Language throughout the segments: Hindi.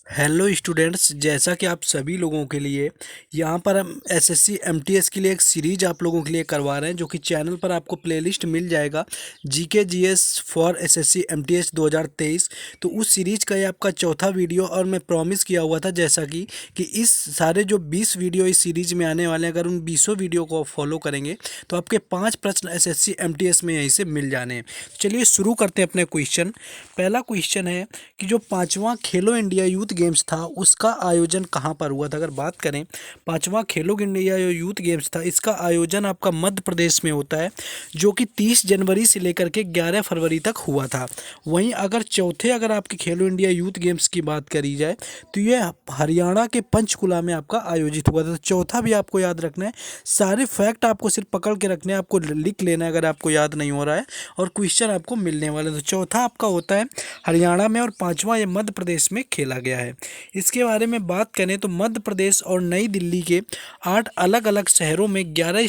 हेलो स्टूडेंट्स, जैसा कि आप सभी लोगों के लिए यहाँ पर हम एसएससी एमटीएस के लिए एक सीरीज आप लोगों के लिए करवा रहे हैं, जो कि चैनल पर आपको प्लेलिस्ट मिल जाएगा GK GS for SSC MTS 2023। तो उस सीरीज का ये आपका चौथा वीडियो, और मैं प्रॉमिस किया हुआ था जैसा कि इस सारे जो 20 वीडियो इस सीरीज में आने वाले हैं, अगर उन 20 वीडियो को फॉलो करेंगे तो आपके 5 प्रश्न एसएससी एमटीएस में यहीं से मिल जाने हैं। चलिए शुरू करते हैं अपने क्वेश्चन। पहला क्वेश्चन है कि जो पांचवा खेलो इंडिया यूथ गेम्स था उसका आयोजन कहाँ पर हुआ था। अगर बात करें पांचवा खेलो इंडिया यूथ गेम्स था, इसका आयोजन आपका मध्य प्रदेश में होता है, जो कि 30 जनवरी से लेकर के 11 फरवरी तक हुआ था। वहीं अगर आपके खेलो इंडिया यूथ गेम्स की बात करी जाए तो ये हरियाणा के पंचकुला में आपका आयोजित हुआ था। तो चौथा भी आपको याद रखना है, सारे फैक्ट आपको सिर्फ पकड़ के रखने हैं, आपको लिख लेना है अगर आपको याद नहीं हो रहा है, और क्वेश्चन आपको मिलने वाले हैं। तो चौथा आपका होता है हरियाणा में, और पांचवा ये मध्य प्रदेश में खेला गया है। इसके बारे में बात करें तो मध्य प्रदेश और नई दिल्ली के 8 अलग अलग शहरों में 11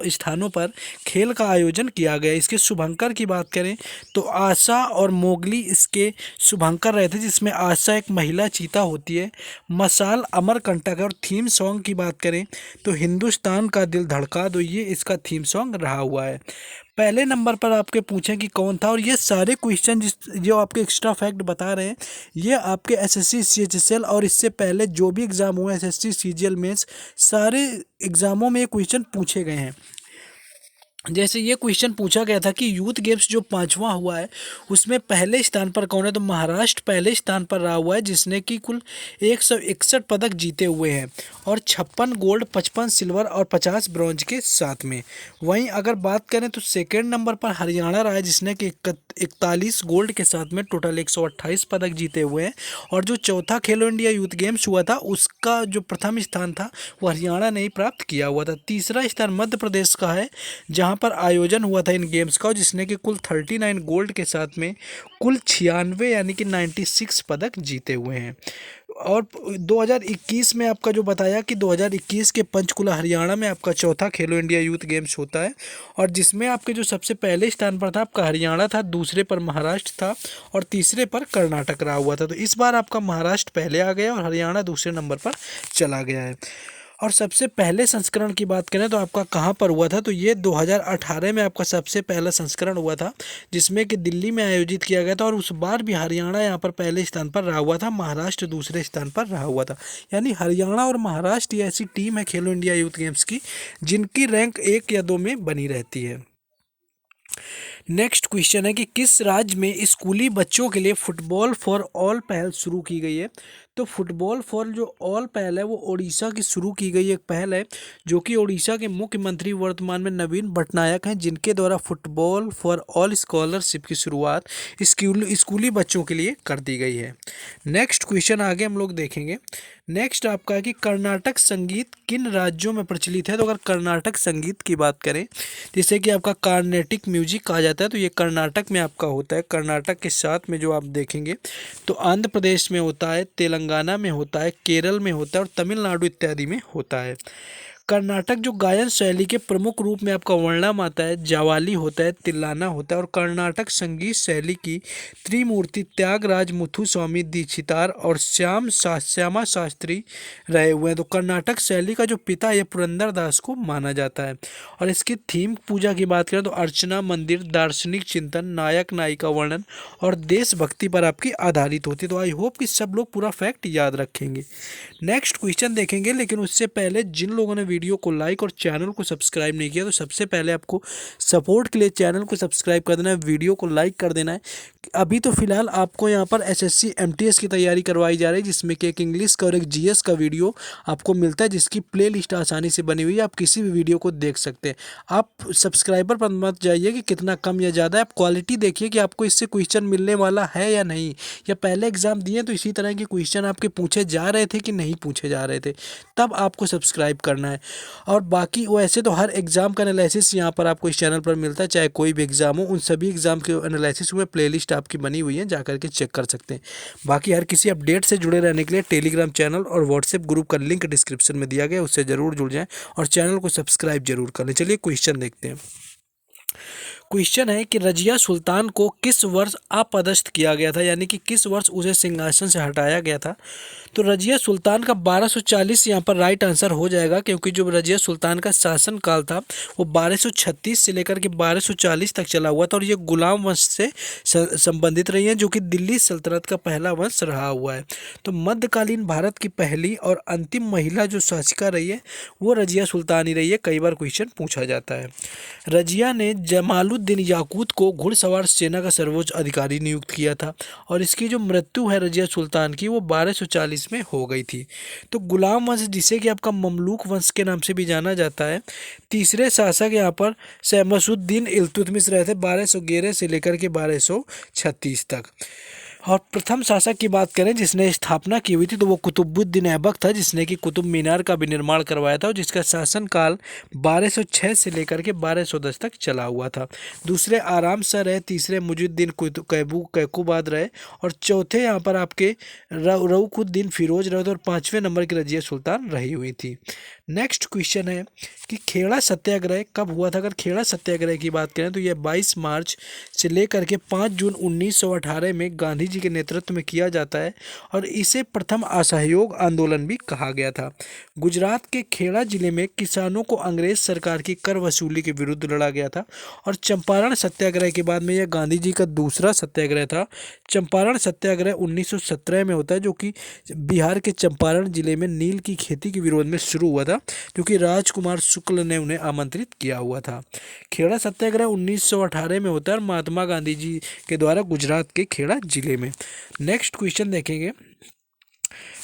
स्थानों पर खेल का आयोजन किया गया। इसके शुभंकर की बात करें तो आशा और मोगली इसके शुभंकर रहे थे, जिसमें आशा एक महिला चीता होती है, मशाल अमरकंटक है, और थीम सॉन्ग की बात करें तो हिंदुस्तान का दिल धड़का दो, ये इसका थीम सॉन्ग रहा हुआ है। पहले नंबर पर आपके पूछें कि कौन था, और ये सारे क्वेश्चन जो आपके एक्स्ट्रा फैक्ट बता रहे हैं ये आपके एसएससी सीएचएसएल और इससे पहले जो भी एग्ज़ाम हुए एसएससी सीजीएल मेंस, सारे एग्ज़ामों में ये क्वेश्चन पूछे गए हैं। जैसे ये क्वेश्चन पूछा गया था कि यूथ गेम्स जो पांचवा हुआ है उसमें पहले स्थान पर कौन है, तो महाराष्ट्र पहले स्थान पर रहा हुआ है, जिसने कि कुल 161 पदक जीते हुए हैं, और 56 गोल्ड, 55 सिल्वर और 50 ब्रॉन्ज के साथ में। वहीं अगर बात करें तो सेकेंड नंबर पर हरियाणा रहा है, जिसने कि 41 गोल्ड के साथ में टोटल 128 पदक जीते हुए हैं। और जो चौथा खेलो इंडिया यूथ गेम्स हुआ था उसका जो प्रथम स्थान था वो हरियाणा ने ही प्राप्त किया हुआ था। तीसरा स्थान मध्य प्रदेश का है, जहाँ पर आयोजन हुआ था इन गेम्स का, जिसने कि कुल 39 गोल्ड के साथ में कुल 96 यानी कि 96 पदक जीते हुए हैं। और 2021 में आपका जो बताया कि 2021 के पंचकुला हरियाणा में आपका चौथा खेलो इंडिया यूथ गेम्स होता है, और जिसमें आपके जो सबसे पहले स्थान पर था आपका हरियाणा था, दूसरे पर महाराष्ट्र था, और तीसरे पर कर्नाटक रहा हुआ था। तो इस बार आपका महाराष्ट्र पहले आ गया और हरियाणा दूसरे नंबर पर चला गया है। और सबसे पहले संस्करण की बात करें तो आपका कहाँ पर हुआ था, तो ये 2018 में आपका सबसे पहला संस्करण हुआ था, जिसमें कि दिल्ली में आयोजित किया गया था, और उस बार भी हरियाणा यहाँ पर पहले स्थान पर रहा हुआ था, महाराष्ट्र दूसरे स्थान पर रहा हुआ था। यानी हरियाणा और महाराष्ट्र ये ऐसी टीम है खेलो इंडिया यूथ गेम्स की जिनकी रैंक 1 या 2 में बनी रहती है। नेक्स्ट क्वेश्चन है कि किस राज्य में स्कूली बच्चों के लिए फुटबॉल फॉर ऑल पहल शुरू की गई है। तो फुटबॉल फॉर जो ऑल पहल है वो ओडिशा की शुरू की गई एक पहल है, जो कि ओडिशा के मुख्यमंत्री वर्तमान में नवीन पटनायक हैं, जिनके द्वारा फुटबॉल फॉर ऑल स्कॉलरशिप की शुरुआत स्कूली बच्चों के लिए कर दी गई है। नेक्स्ट क्वेश्चन आगे हम लोग देखेंगे। नेक्स्ट आपका है कि कर्नाटक संगीत किन राज्यों में प्रचलित है। तो अगर कर्नाटक संगीत की बात करें, जैसे कि आपका कार्नेटिक म्यूजिक कहा जाता है, तो ये कर्नाटक में आपका होता है। कर्नाटक के साथ में जो आप देखेंगे तो आंध्र प्रदेश में होता है, तेलंगाना में होता है, केरल में होता है, और तमिलनाडु इत्यादि में होता है। कर्नाटक जो गायन शैली के प्रमुख रूप में आपका वर्णम आता है, जावाली होता है, तिल्लाना होता है, और कर्नाटक संगीत शैली की त्रिमूर्ति त्यागराज मुथुस्वामी दीक्षितार और श्यामा शास्त्री रहे हुए हैं। तो कर्नाटक शैली का जो पिता है ये पुरंदर दास को माना जाता है। और इसकी थीम पूजा की बात करें तो अर्चना, मंदिर, दार्शनिक चिंतन, नायक नायिका वर्णन और देशभक्ति पर आपकी आधारित होती है। तो आई होप कि सब लोग पूरा फैक्ट याद रखेंगे। नेक्स्ट क्वेश्चन देखेंगे, लेकिन उससे पहले जिन लोगों ने वीडियो को लाइक और चैनल को सब्सक्राइब नहीं किया, तो सबसे पहले आपको सपोर्ट के लिए चैनल को सब्सक्राइब कर देना है, वीडियो को लाइक कर देना है। अभी तो फिलहाल आपको यहाँ पर एसएससी एमटीएस की तैयारी करवाई जा रही है, जिसमें कि एक इंग्लिश का और एक जीएस का वीडियो आपको मिलता है, जिसकी प्लेलिस्ट आसानी से बनी हुई है, आप किसी भी वीडियो को देख सकते हैं। आप सब्सक्राइबर पर मत जाइए कि कितना कम या ज़्यादा है, आप क्वालिटी देखिए कि आपको इससे क्वेश्चन मिलने वाला है या नहीं, या पहले एग्जाम दिए तो इसी तरह के क्वेश्चन आपके पूछे जा रहे थे कि नहीं पूछे जा रहे थे, तब आपको सब्सक्राइब करना है। और बाकी वैसे तो हर एग्ज़ाम का एनालिसिस यहाँ पर आपको इस चैनल पर मिलता है, चाहे कोई भी एग्ज़ाम हो, उन सभी एग्ज़ाम के एनालिसिस हुए प्लेलिस्ट आपकी बनी हुई है, जा करके चेक कर सकते हैं। बाकी हर किसी अपडेट से जुड़े रहने के लिए टेलीग्राम चैनल और व्हाट्सएप ग्रुप का लिंक डिस्क्रिप्शन में दिया गया, उससे ज़रूर जुड़ जाएँ और चैनल को सब्सक्राइब जरूर कर लें। चलिए क्वेश्चन देखते हैं। क्वेश्चन है कि रजिया सुल्तान को किस वर्ष अपदस्थ किया गया था, यानी कि किस वर्ष उसे सिंहासन से हटाया गया था। तो रजिया सुल्तान का 1240 यहाँ पर राइट आंसर हो जाएगा, क्योंकि जो रजिया सुल्तान का शासन काल था वो 1236 से लेकर के 1240 तक चला हुआ था, और ये गुलाम वंश से संबंधित रही है, जो कि दिल्ली सल्तनत का पहला वंश रहा हुआ है। तो मध्यकालीन भारत की पहली और अंतिम महिला जो शासिका रही है वो रजिया सुल्तान ही रही है, कई बार क्वेश्चन पूछा जाता है। रजिया ने जमालुद्दीन याकूत को घुड़सवार सेना का सर्वोच्च अधिकारी नियुक्त किया था, और इसकी जो मृत्यु है रजिया सुल्तान की वो 1240 में हो गई थी। तो गुलाम वंश, जिसे कि आपका ममलूक वंश के नाम से भी जाना जाता है, तीसरे शासक यहाँ पर शमसुद्दीन इल्तुतमिश रहे थे 1211 से लेकर के 1236 तक। और प्रथम शासक की बात करें जिसने स्थापना की हुई थी तो वो कुतुबुद्दीन ऐबक था, जिसने कि कुतुब मीनार का भी निर्माण करवाया था, और जिसका शासनकाल 1206 से लेकर के 1210 तक चला हुआ था। दूसरे आराम शाह रहे, तीसरे मुजुद्दीन कैकूबाद रहे, और चौथे यहाँ पर आपके रऊकुद्दीन फिरोज रहे थे, और पाँचवें नंबर की रजिया सुल्तान रही हुई थी। नेक्स्ट क्वेश्चन है कि खेड़ा सत्याग्रह कब हुआ था। अगर खेड़ा सत्याग्रह की बात करें तो यह 22 मार्च से लेकर के 5 जून 1918 में गांधी जी के नेतृत्व में किया जाता है, और इसे प्रथम असहयोग आंदोलन भी कहा गया था। गुजरात के खेड़ा जिले में किसानों को अंग्रेज सरकार की कर वसूली के विरुद्ध लड़ा गया था, और चंपारण सत्याग्रह के बाद में यह गांधी जी का दूसरा सत्याग्रह था। चंपारण सत्याग्रह 1917 में होता है, जो कि बिहार के चंपारण जिले में नील की खेती के विरोध में शुरू हुआ था, जो कि राजकुमार शुक्ल ने उन्हें आमंत्रित किया हुआ था। खेड़ा सत्याग्रह 1918 में होता है, और महात्मा गांधी जी के द्वारा गुजरात के खेड़ा जिले में। नेक्स्ट क्वेश्चन देखेंगे।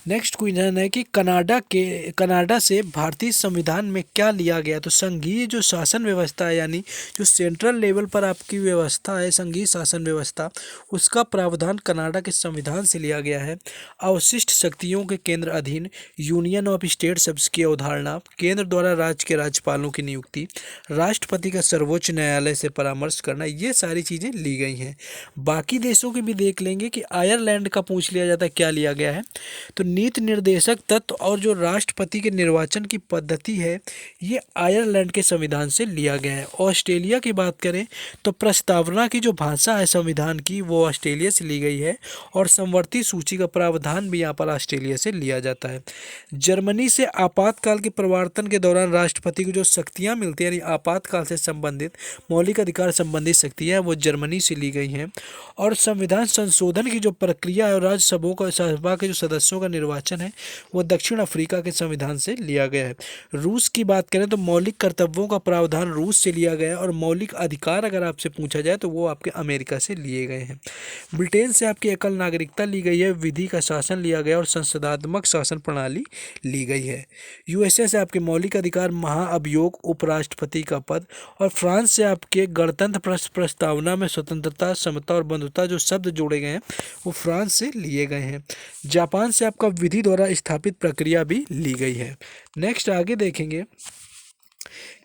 नेक्स्ट क्वेश्चन है कि कनाडा से भारतीय संविधान में क्या लिया गया। तो संघीय जो शासन व्यवस्था है, यानी जो सेंट्रल लेवल पर आपकी व्यवस्था है संघीय शासन व्यवस्था, उसका प्रावधान कनाडा के संविधान से लिया गया है। अवशिष्ट शक्तियों के केंद्र अधीन यूनियन ऑफ स्टेट्स की अवधारणा, केंद्र द्वारा राज्य के राज्यपालों की नियुक्ति, राष्ट्रपति का सर्वोच्च न्यायालय से परामर्श करना, ये सारी चीज़ें ली गई हैं। बाकी देशों के भी देख लेंगे कि आयरलैंड का पूछ लिया जाता है क्या लिया गया है। तो नीति निर्देशक तत्व और जो राष्ट्रपति के निर्वाचन की पद्धति है ये आयरलैंड के संविधान से लिया गया है। ऑस्ट्रेलिया की बात करें तो प्रस्तावना की जो भाषा है संविधान की वो ऑस्ट्रेलिया से ली गई है, और समवर्ती सूची का प्रावधान भी यहाँ पर ऑस्ट्रेलिया से लिया जाता है। जर्मनी से आपातकाल के प्रवर्तन के दौरान राष्ट्रपति को जो शक्तियाँ मिलती हैं, यानी आपातकाल से संबंधित मौलिक अधिकार संबंधित शक्तियाँ वो जर्मनी से ली गई हैं। और संविधान संशोधन की जो प्रक्रिया है और राज्यसभा के जो सदस्यों का निर्वाचन है वो दक्षिण अफ्रीका के संविधान से लिया गया है। रूस की बात करें तो मौलिक कर्तव्यों का प्रावधान रूस से लिया गया है, और मौलिक अधिकार अगर आपसे पूछा जाए तो वो आपके अमेरिका से लिए गए हैं। ब्रिटेन से आपकी एकल नागरिकता ली गई है, विधि का शासन लिया गया और संसदात्मक शासन प्रणाली ली गई है। यूएसए से आपके मौलिक अधिकार, महाअभियोग, उपराष्ट्रपति का पद, और फ्रांस से आपके गणतंत्र प्रस्तावना में स्वतंत्रता, समता और बंधुता जो शब्द जोड़े गए हैं वो फ्रांस से लिए गए हैं। जापान से आपका विधि द्वारा स्थापित प्रक्रिया भी ली गई है। नेक्स्ट आगे देखेंगे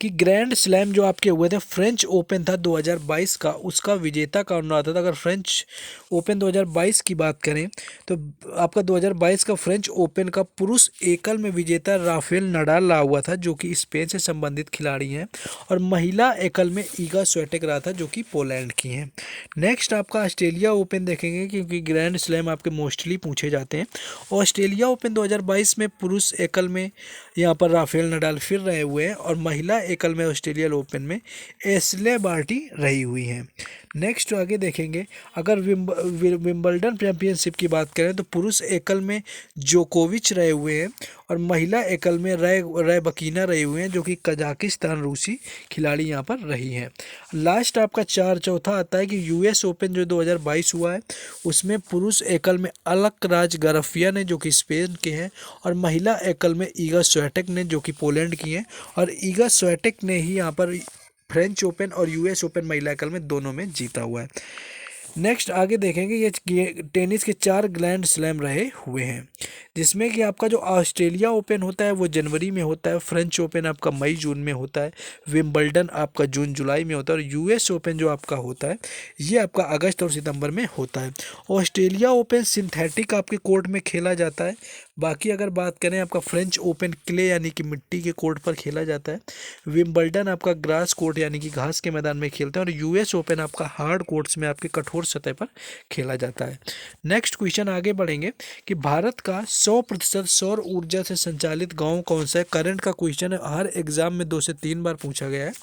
कि ग्रैंड स्लैम जो आपके हुए थे, फ्रेंच ओपन था 2022 का, उसका विजेता कौन रहा था। अगर फ्रेंच ओपन 2022 की बात करें तो आपका 2022 का फ्रेंच ओपन का पुरुष एकल में विजेता राफेल नडाल रहा हुआ था, जो कि स्पेन से संबंधित खिलाड़ी हैं, और महिला एकल में ईगा स्विएटेक रहा था, जो कि पोलैंड की हैं। नेक्स्ट आपका ऑस्ट्रेलिया ओपन देखेंगे, क्योंकि ग्रैंड स्लैम आपके मोस्टली पूछे जाते हैं। ऑस्ट्रेलिया ओपन 2022 में पुरुष एकल में यहाँ पर राफेल नडाल फिर रहे हुए हैं, और महिला एकल में ऑस्ट्रेलियन ओपन में एशले बार्टी रही हुई हैं। नेक्स्ट आगे देखेंगे, अगर विंबलडन चैंपियनशिप की बात करें तो पुरुष एकल में जोकोविच रहे हुए हैं, और महिला एकल में रैबकीना रहे हुए हैं, जो कि कजाकिस्तान रूसी खिलाड़ी यहाँ पर रही हैं। लास्ट आपका चौथा आता है कि यूएस ओपन जो 2022 हुआ है उसमें पुरुष एकल में अलकराज गरफिया ने, जो कि स्पेन के हैं, और महिला एकल में ईगा स्विएटेक ने, जो कि पोलैंड की हैं, और ईगा स्विएटेक ने ही यहाँ पर फ्रेंच ओपन और यूएस ओपन महिला एकल में दोनों में जीता हुआ है। नेक्स्ट आगे देखेंगे, ये टेनिस के 4 ग्रैंड स्लैम रहे हुए हैं। जिसमें कि आपका जो ऑस्ट्रेलिया ओपन होता है वो जनवरी में होता है, फ्रेंच ओपन आपका मई जून में होता है, विंबलडन आपका जून जुलाई में होता है, और यूएस ओपन जो आपका होता है ये आपका अगस्त और सितंबर में होता है। ऑस्ट्रेलिया ओपन सिंथेटिक आपके कोर्ट में खेला जाता है। बाकी अगर बात करें आपका फ्रेंच ओपन क्ले यानी कि मिट्टी के कोर्ट पर खेला जाता है, विंबलडन आपका ग्रास कोर्ट यानी कि घास के मैदान में खेलते हैं, और यूएस ओपन आपका हार्ड कोर्ट्स में आपके कठोर सतह पर खेला जाता है। नेक्स्ट क्वेश्चन आगे बढ़ेंगे कि भारत का 100% सौर ऊर्जा से संचालित गांव कौन सा है। करंट का क्वेश्चन है, हर एग्जाम में 2 से 3 बार पूछा गया है।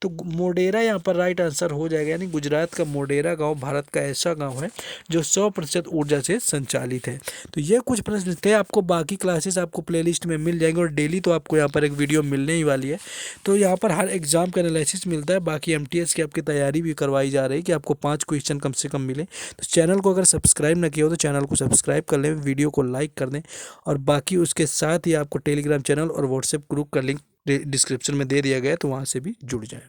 तो मोडेरा यहाँ पर राइट आंसर हो जाएगा, यानी गुजरात का मोडेरा गांव भारत का ऐसा गांव है जो 100% ऊर्जा से संचालित है। तो ये कुछ प्रश्न थे, आपको बाकी क्लासेस आपको प्लेलिस्ट में मिल जाएंगे, और डेली तो आपको यहाँ पर एक वीडियो मिलने ही वाली है। तो यहाँ पर हर एग्जाम का एनालिसिस मिलता है। बाकी एमटीएस की आपकी तैयारी भी करवाई जा रही है कि आपको 5 क्वेश्चन कम से कम मिले। तो चैनल को अगर सब्सक्राइब ना किया हो तो चैनल को सब्सक्राइब कर लें, वीडियो को लाइक कर दें, और बाकी उसके साथ ही आपको टेलीग्राम चैनल और व्हाट्सएप ग्रुप का लिंक डिस्क्रिप्शन में दे दिया गया है, तो वहाँ से भी जुड़ जाएं।